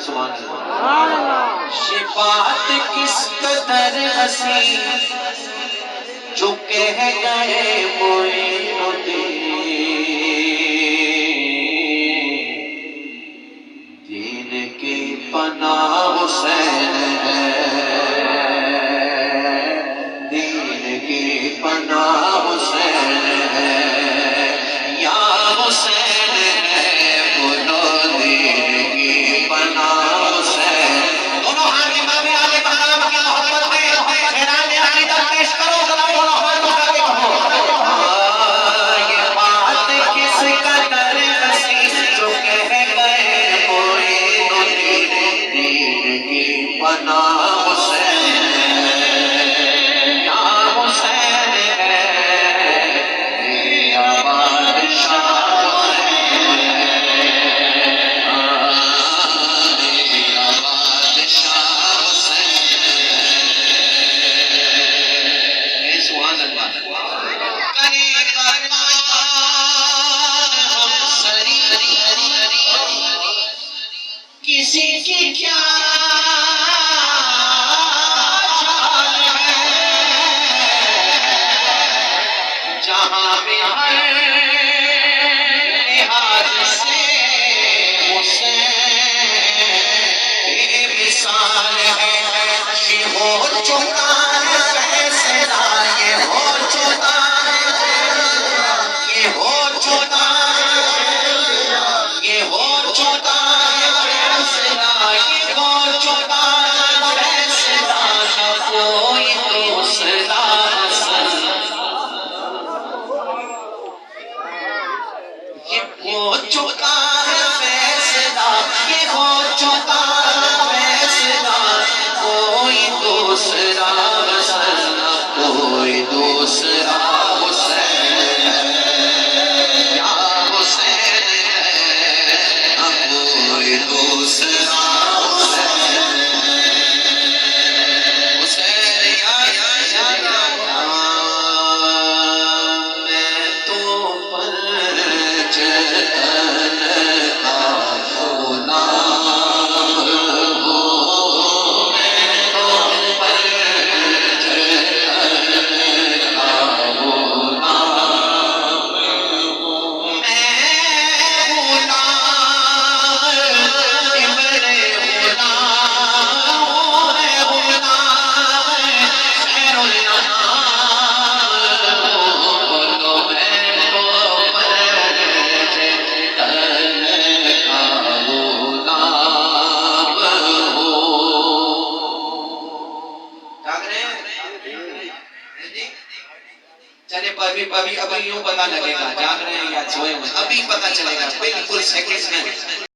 सुभान अल्लाह। शिफात किस कदर हसी जो कह गए मोइनुद्दीन, दीन की पनाह हुसैन है, दीन की पनाह हुसैन है, या हुसैन है बोलो दीन की पनाह हुसैन। दोनों हाथ इमाम आले मकाम की मोहब्बत में एलान अली दरपेश करो, ये बात किस कदर हसी जो कह गए मोइनुद्दीन, दीन की पनाह हुसैन या हुसैन है, मेरा बादशाह हुसैन है, मेरा बादशाह हुसैन है। सुभान अल्लाह। करे बरबाद हम सरी किसी की क्या चाल है, जहां में हर लिहाज से हुसैन बेमिसाल है। ये हो चुका है फैसला, ये हो चुका है, ये हो चुका है, ये हो चुका है फैसला, ये हो चुका है फैसला, न कोई दूसरा हसन। ये हो चुका है फैसला, ये हो चुका है फैसला, कोई दूसरा हसन, न कोई दूसरा हुसैन है, या हुसैन है, न कोई दूसरा हुसैन, हुसैन या मैं तो पर जतन का गुलाम हूँ, मैं तो पर जतन का गुलाम हूँ, मैं गुलाम इब्ने गुलाम हूँ, मैं गुलाम खैरुल अनाम हूँ, बोलो मैं तो पर जतन का गुलाम हूँ। जाग रहे हैं? चले अभी यूं पता लगेगा जाग रहे हैं या सोए हुए, अभी पता चलेगा बिल्कुल सेकंड्स में।